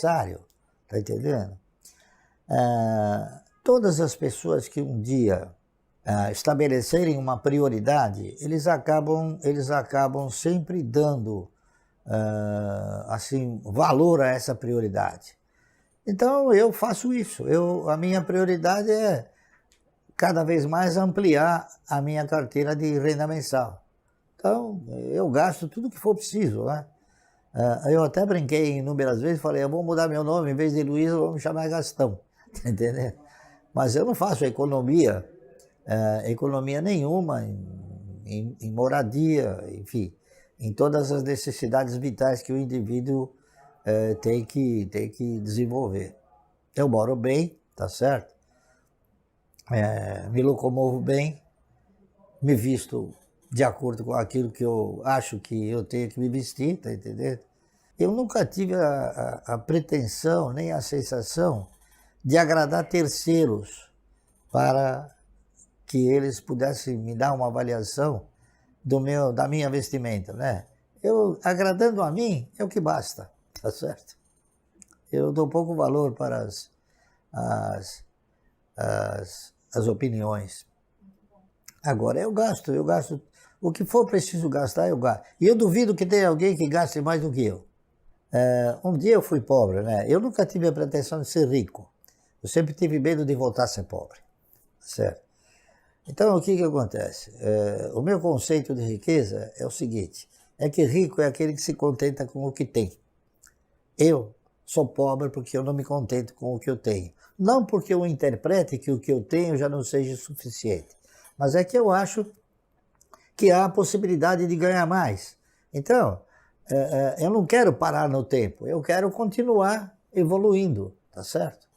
tá entendendo? Todas as pessoas que um dia estabelecerem uma prioridade, eles acabam sempre dando assim, valor a essa prioridade. Então eu faço isso, a minha prioridade é cada vez mais ampliar a minha carteira de renda mensal. Então eu gasto tudo que for preciso, né? Eu até brinquei inúmeras vezes, falei, eu vou mudar meu nome, em vez de Luiz, eu vou me chamar Gastão, tá entendendo? Mas eu não faço economia nenhuma em moradia, enfim, em todas as necessidades vitais que o indivíduo tem que desenvolver. Eu moro bem, tá certo? Me locomovo bem, me visto de acordo com aquilo que eu acho que eu tenho que me vestir, tá entendendo? Eu nunca tive a pretensão, nem a sensação de agradar terceiros para que eles pudessem me dar uma avaliação da minha vestimenta, né? Agradando a mim, é o que basta, tá certo? Eu dou pouco valor para as opiniões. Agora, eu gasto. O que for preciso gastar, eu gasto. E eu duvido que tenha alguém que gaste mais do que eu. Um dia eu fui pobre, né? Eu nunca tive a pretensão de ser rico. Eu sempre tive medo de voltar a ser pobre, certo? Então, o que acontece? O meu conceito de riqueza é o seguinte, é que rico é aquele que se contenta com o que tem. Eu sou pobre porque eu não me contento com o que eu tenho. Não porque eu interprete que o que eu tenho já não seja suficiente, mas é que eu acho que há a possibilidade de ganhar mais. Então, eu não quero parar no tempo, eu quero continuar evoluindo, tá certo?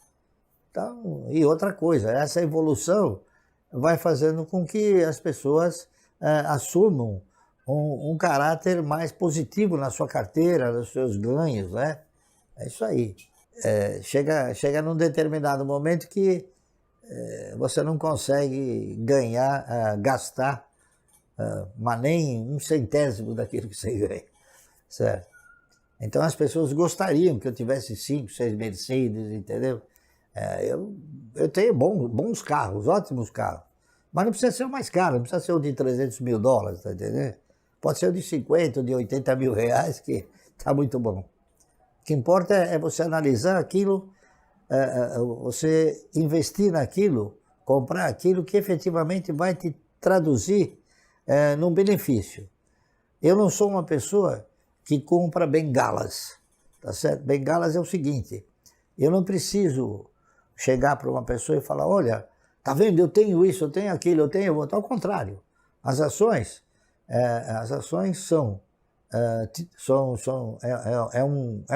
Então, e outra coisa, essa evolução vai fazendo com que as pessoas assumam um caráter mais positivo na sua carteira, nos seus ganhos, né? É isso aí. Chega num determinado momento que você não consegue gastar, mas nem um centésimo daquilo que você ganha, certo? Então as pessoas gostariam que eu tivesse 5, 6 Mercedes, entendeu? Eu tenho bons carros, ótimos carros, mas não precisa ser o mais caro, não precisa ser o de 300 mil dólares, tá entendendo? Pode ser o de 50, de 80 mil reais, que tá muito bom. O que importa é você analisar aquilo, você investir naquilo, comprar aquilo que efetivamente vai te traduzir num benefício. Eu não sou uma pessoa que compra bengalas, tá certo? Bengalas é o seguinte, eu não preciso chegar para uma pessoa e falar, olha, tá vendo, eu tenho isso, eu tenho aquilo, eu tenho outro. Ao contrário, as ações são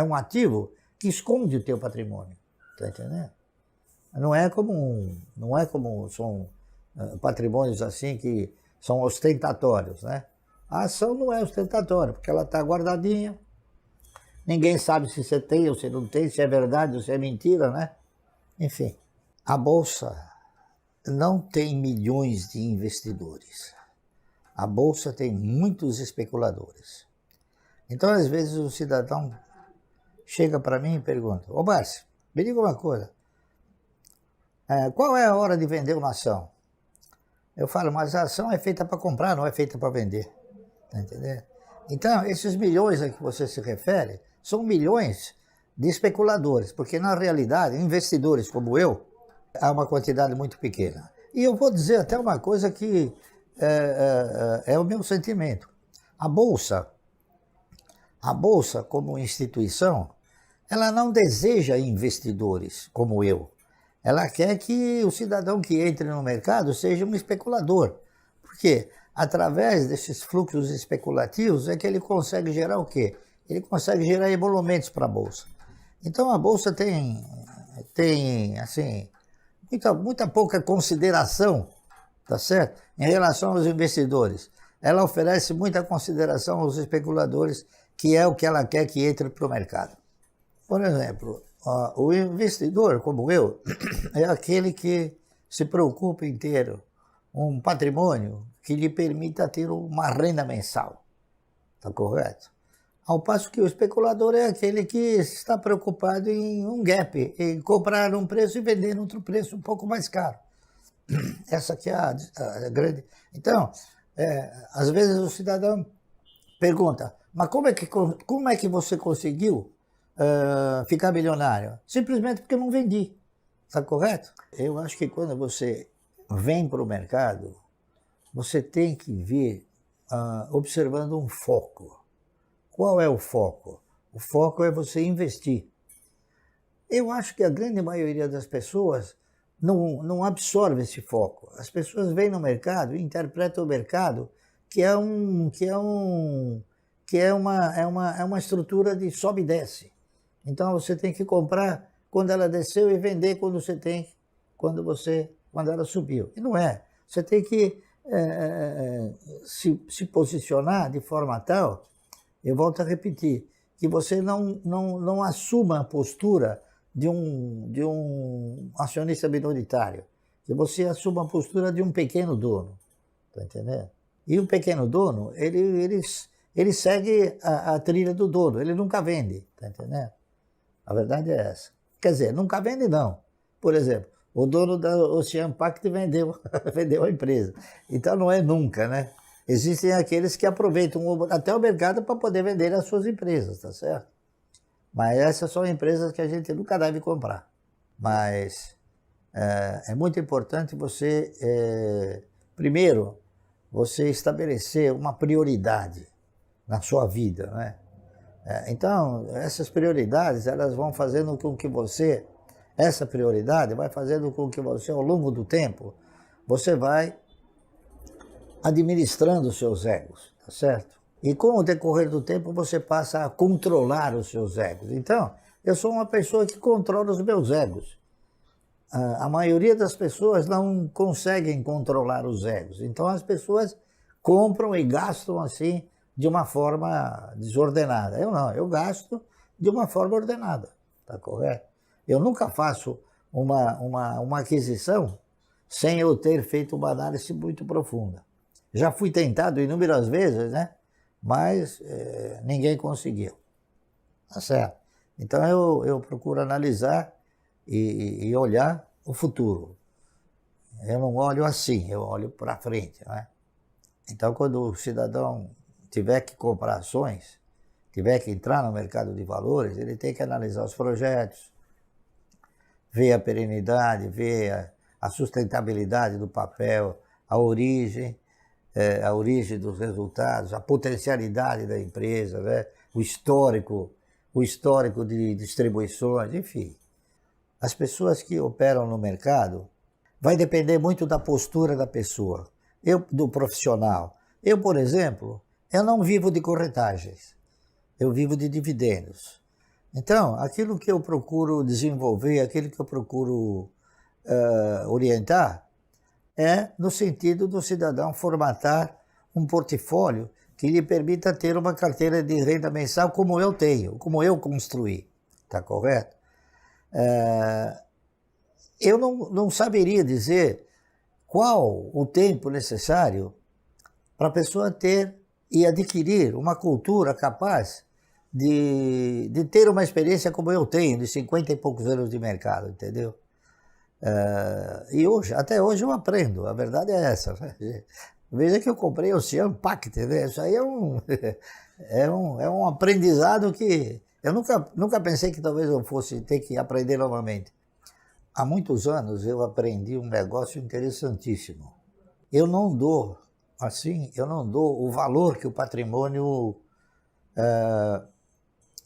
um ativo que esconde o teu patrimônio, tá entendendo? Não é como são patrimônios assim que são ostentatórios, né? A ação não é ostentatória, porque ela está guardadinha, ninguém sabe se você tem ou se não tem, se é verdade ou se é mentira, né? Enfim, a Bolsa não tem milhões de investidores. A Bolsa tem muitos especuladores. Então, às vezes, o cidadão chega para mim e pergunta, ô Márcio, me diga uma coisa, qual é a hora de vender uma ação? Eu falo, mas a ação é feita para comprar, não é feita para vender. Tá entendendo? Então, esses milhões a que você se refere são milhões de especuladores, porque na realidade, investidores como eu, há uma quantidade muito pequena. E eu vou dizer até uma coisa que é o meu sentimento. A Bolsa como instituição, ela não deseja investidores como eu. Ela quer que o cidadão que entre no mercado seja um especulador. Por quê? Através desses fluxos especulativos é que ele consegue gerar o quê? Ele consegue gerar emolumentos para a Bolsa. Então a Bolsa tem assim, muita pouca consideração, tá certo? Em relação aos investidores. Ela oferece muita consideração aos especuladores, que é o que ela quer que entre para o mercado. Por exemplo, o investidor, como eu, é aquele que se preocupa em ter um patrimônio que lhe permita ter uma renda mensal. Tá correto? Ao passo que o especulador é aquele que está preocupado em um gap, em comprar um preço e vender em outro preço um pouco mais caro. Essa aqui é a grande... Então, às vezes o cidadão pergunta, mas como é que você conseguiu ficar milionário? Simplesmente porque eu não vendi. Está correto? Eu acho que quando você vem para o mercado, você tem que vir observando um foco. Qual é o foco? O foco é você investir. Eu acho que a grande maioria das pessoas não absorve esse foco. As pessoas vêm no mercado e interpretam o mercado que é uma estrutura de sobe e desce. Então você tem que comprar quando ela desceu e vender quando ela subiu. E não é. Você tem que se posicionar de forma tal, eu volto a repetir, que você não assuma a postura de um acionista minoritário, que você assuma a postura de um pequeno dono, tá entendendo? E o pequeno dono, ele segue a trilha do dono, ele nunca vende, tá entendendo? A verdade é essa. Quer dizer, nunca vende não. Por exemplo, o dono da Ocean Pact vendeu a empresa. Então não é nunca, né? Existem aqueles que aproveitam até o mercado para poder vender as suas empresas, tá certo? Mas essas são empresas que a gente nunca deve comprar. Mas é muito importante você, primeiro, você estabelecer uma prioridade na sua vida, né? Então, essas prioridades, elas vão fazendo com que essa prioridade vai fazendo com que você, ao longo do tempo, você vai administrando os seus egos, tá certo? E com o decorrer do tempo você passa a controlar os seus egos. Então, eu sou uma pessoa que controla os meus egos. A maioria das pessoas não conseguem controlar os egos. Então as pessoas compram e gastam assim de uma forma desordenada. Eu não, eu gasto de uma forma ordenada, tá correto? Eu nunca faço uma aquisição sem eu ter feito uma análise muito profunda. Já fui tentado inúmeras vezes, né? Mas ninguém conseguiu, tá certo? Então eu procuro analisar e olhar o futuro. Eu não olho assim, eu olho para frente, né? Então quando o cidadão tiver que comprar ações, tiver que entrar no mercado de valores, ele tem que analisar os projetos, ver a perenidade, ver a sustentabilidade do papel, a origem dos resultados, a potencialidade da empresa, né? o histórico de distribuições, enfim. As pessoas que operam no mercado, vai depender muito da postura da pessoa, do profissional. Eu, por exemplo, eu não vivo de corretagens, eu vivo de dividendos. Então, aquilo que eu procuro desenvolver, aquilo que eu procuro orientar, é no sentido do cidadão formatar um portfólio que lhe permita ter uma carteira de renda mensal como eu tenho, como eu construí, tá correto? Eu não saberia dizer qual o tempo necessário para a pessoa ter e adquirir uma cultura capaz de ter uma experiência como eu tenho, de 50 e poucos anos de mercado, entendeu? E até hoje eu aprendo, a verdade é essa. Né? Veja que eu comprei o Ocean Pact, né? Isso aí é um aprendizado que eu nunca pensei que talvez eu fosse ter que aprender novamente. Há muitos anos eu aprendi um negócio interessantíssimo. Eu não dou o valor que o patrimônio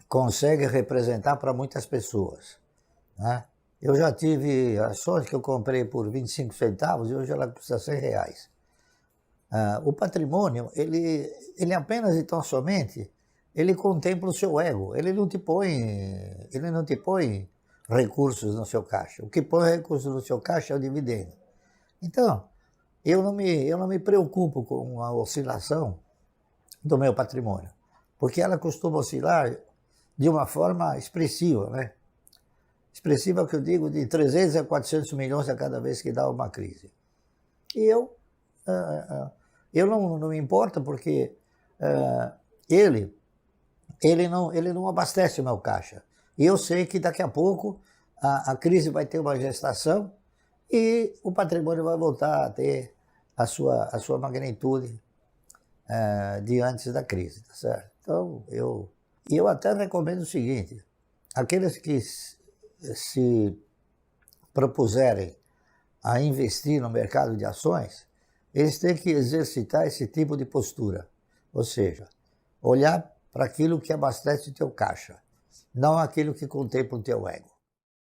consegue representar para muitas pessoas, né? Eu já tive ações que eu comprei por 25 centavos e hoje ela custa 100 reais. O patrimônio, ele apenas e tão somente, ele contempla o seu ego, ele não te põe recursos no seu caixa. O que põe recursos no seu caixa é o dividendo. Então, eu não me preocupo com a oscilação do meu patrimônio, porque ela costuma oscilar de uma forma expressiva, né? Expressiva que eu digo de 300 a 400 milhões a cada vez que dá uma crise. E eu não me importo porque ele ele não abastece o meu caixa. E eu sei que daqui a pouco a crise vai ter uma gestação e o patrimônio vai voltar a ter a sua magnitude de antes da crise, tá certo? Então, eu até recomendo o seguinte, aqueles que se propuserem a investir no mercado de ações, eles têm que exercitar esse tipo de postura, ou seja, olhar para aquilo que abastece o teu caixa, não aquilo que contempla o teu ego.